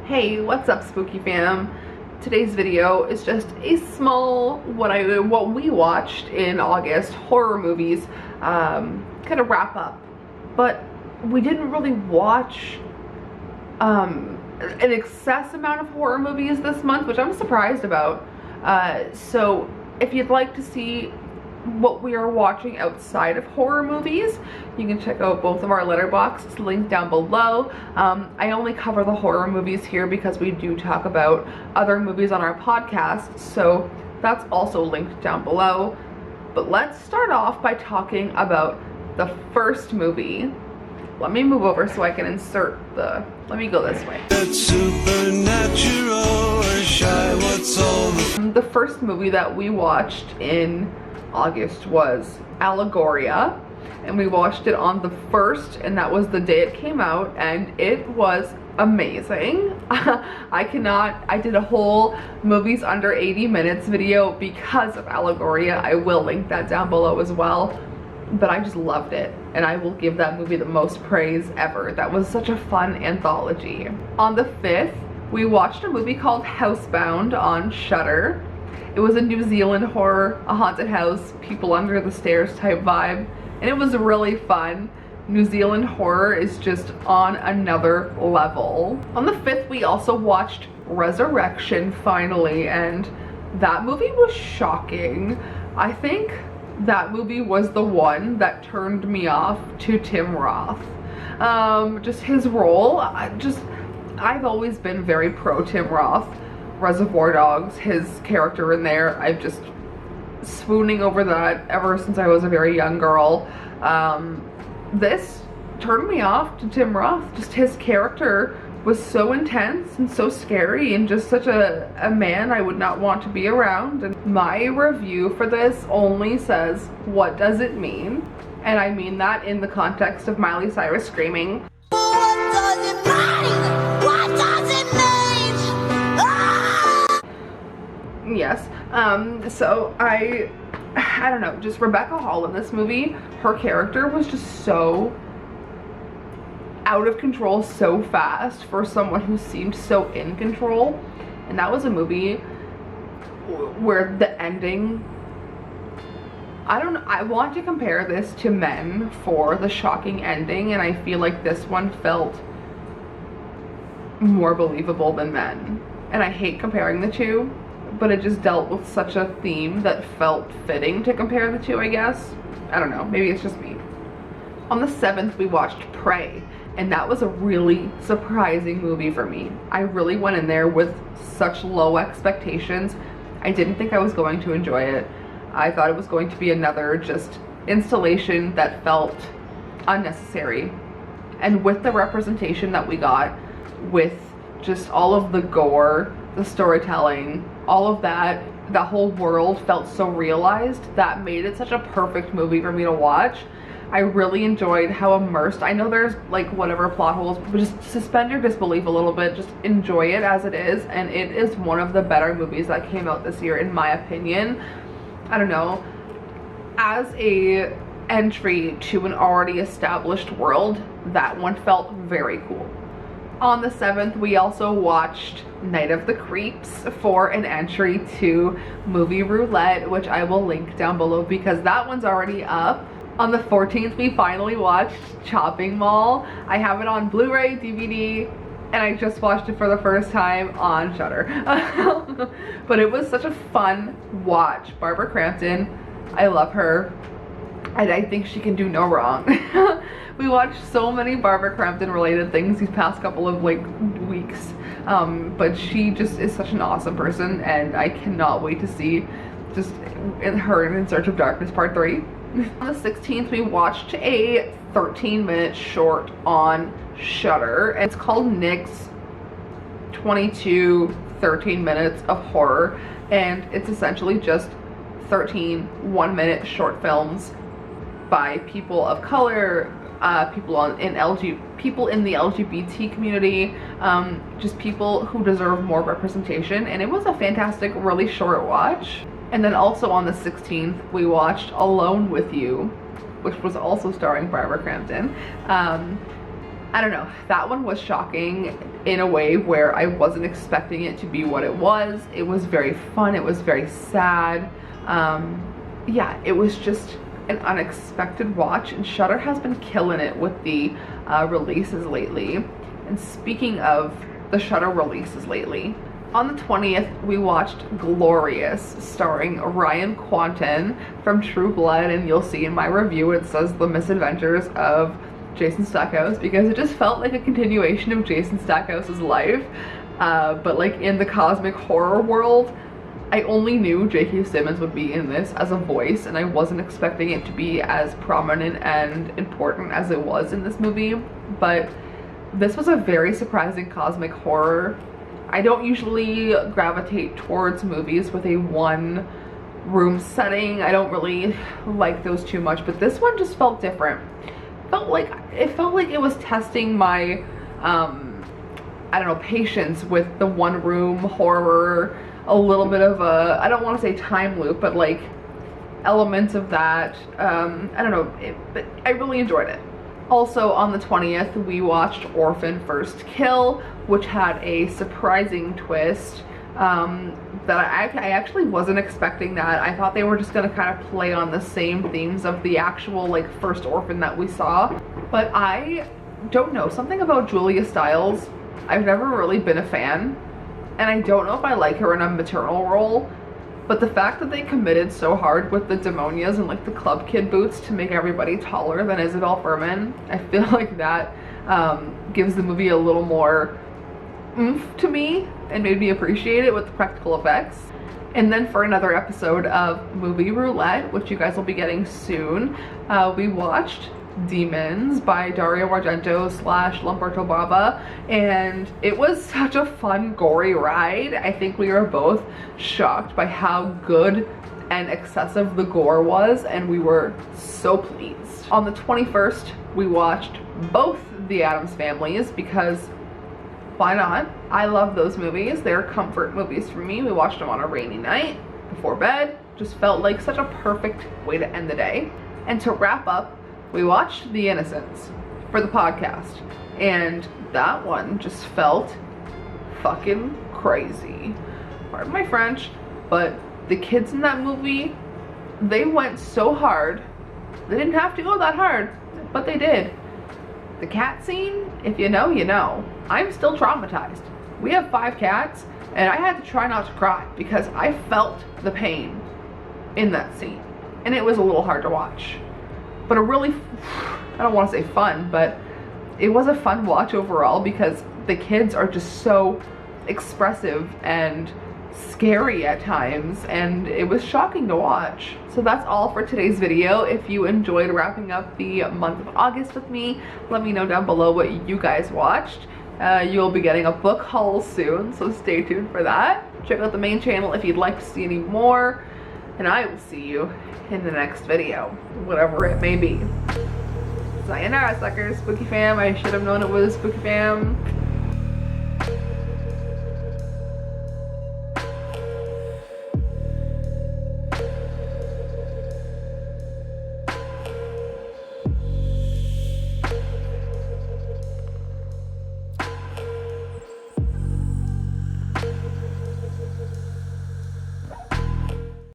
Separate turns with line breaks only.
Hey, what's up, spooky fam? Today's video is just a small what we watched in August, horror movies, kind of wrap up. But we didn't really watch an excess amount of horror movies this month, which I'm surprised about. So if you'd like to see what we are watching outside of horror movies, you can check out both of our Letterboxd, linked down below. I only cover the horror movies here because we do talk about other movies on our podcast, so that's also linked down below. But let's start off by talking about the first movie. Let me move over so I can insert let me go this way. The first movie that we watched in August was Allegoria, and we watched it on the 1st, and that was the day it came out, and it was amazing. I did a whole movies under 80 minutes video because of Allegoria. I will link that down below as well, but I just loved it, and I will give that movie the most praise ever. That was such a fun anthology. On the 5th, we watched a movie called Housebound on Shudder. It was a New Zealand horror, a haunted house, people under the stairs type vibe, and it was really fun. New Zealand horror is just on another level. On the 5th, we also watched Resurrection finally, and that movie was shocking. I think that movie was the one that turned me off to Tim Roth. Just his role, I've always been very pro Tim Roth. Reservoir Dogs, his character in there, I've just swooning over that ever since I was a very young girl. This turned me off to Tim Roth. Just his character was so intense and so scary, and just such a man I would not want to be around. And my review for this only says, what does it mean? And I mean that in the context of Miley Cyrus screaming, "What does it mean? What does it mean?" Yes. So I don't know, just Rebecca Hall in this movie, her character was just so out of control so fast for someone who seemed so in control. And that was a movie where the ending, I want to compare this to Men for the shocking ending, and I feel like this one felt more believable than Men. And I hate comparing the two, but it just dealt with such a theme that felt fitting to compare the two, I guess. I don't know, maybe it's just me. On the 7th, we watched Prey, and that was a really surprising movie for me. I really went in there with such low expectations. I didn't think I was going to enjoy it. I thought it was going to be another just installation that felt unnecessary. And with the representation that we got, with just all of the gore, the storytelling, all of that, the whole world felt so realized, that made it such a perfect movie for me to watch. I really enjoyed how immersed, I know there's like whatever plot holes, but just suspend your disbelief a little bit, just enjoy it as it is, and it is one of the better movies that came out this year in my opinion. I don't know, as a entry to an already established world, that one felt very cool. On the 7th, we also watched Night of the Creeps for an entry to Movie Roulette, which I will link down below because that one's already up. On the 14th, we finally watched Chopping Mall. I have it on Blu-ray, DVD, and I just watched it for the first time on Shudder. But it was such a fun watch. Barbara Crampton, I love her, and I think she can do no wrong. We watched so many Barbara Crampton related things these past couple of weeks, but she just is such an awesome person, and I cannot wait to see just her in Search of Darkness Part 3. On the 16th, we watched a 13-minute short on Shudder, and it's called Nick's 22 13 minutes of horror, and it's essentially just 13 1-minute short films by people of color, people in the LGBT community, just people who deserve more representation, and it was a fantastic, really short watch. And then also on the 16th, we watched Alone with You, which was also starring Barbara Crampton. I don't know, that one was shocking. in a way where I wasn't expecting it to be what it was. It was very fun, it was very sad. Yeah, it was just an unexpected watch, and Shudder has been killing it with the releases lately. And speaking of the Shudder releases lately, on the 20th we watched Glorious, starring Ryan Quanten from True Blood, and you'll see in my review it says The Misadventures of Jason Stackhouse, because it just felt like a continuation of Jason Stackhouse's life, but like in the cosmic horror world. I only knew J.K. Simmons would be in this as a voice, and I wasn't expecting it to be as prominent and important as it was in this movie, but this was a very surprising cosmic horror. I don't usually gravitate towards movies with a one room setting. I don't really like those too much, but this one just felt different. It felt like it was testing my I don't know, patience with the one room horror, a little bit of a, I don't want to say time loop, but like elements of that. I don't know, but I really enjoyed it. Also on the 20th we watched Orphan First Kill, which had a surprising twist that I actually wasn't expecting that. I thought they were just gonna kind of play on the same themes of the actual like first Orphan that we saw, but I don't know, something about Julia Stiles, I've never really been a fan, and I don't know if I like her in a maternal role, but the fact that they committed so hard with the demonias and like the club kid boots to make everybody taller than Isabel Furman, I feel like that gives the movie a little more oomph to me and made me appreciate it with the practical effects. And then for another episode of Movie Roulette, which you guys will be getting soon, we watched Demons by Dario Argento / Lamberto Bava, and it was such a fun, gory ride. I think we were both shocked by how good and excessive the gore was, and we were so pleased. On the 21st, we watched both The Addams Families, because why not? I love those movies. They're comfort movies for me. We watched them on a rainy night before bed. Just felt like such a perfect way to end the day. And to wrap up, we watched The Innocents for the podcast, and that one just felt fucking crazy. Pardon my French, but the kids in that movie, they went so hard. They didn't have to go that hard, but they did. The cat scene, if you know, you know. I'm still traumatized. We have 5 cats, and I had to try not to cry because I felt the pain in that scene, and it was a little hard to watch. But a really, I don't want to say fun, but it was a fun watch overall because the kids are just so expressive and scary at times, and it was shocking to watch. So that's all for today's video. If you enjoyed wrapping up the month of August with me, let me know down below what you guys watched. You'll be getting a book haul soon, so stay tuned for that. Check out the main channel if you'd like to see any more, and I will see you in the next video, whatever it may be. Sayonara, suckers. Spooky fam. I should have known it was Spooky fam.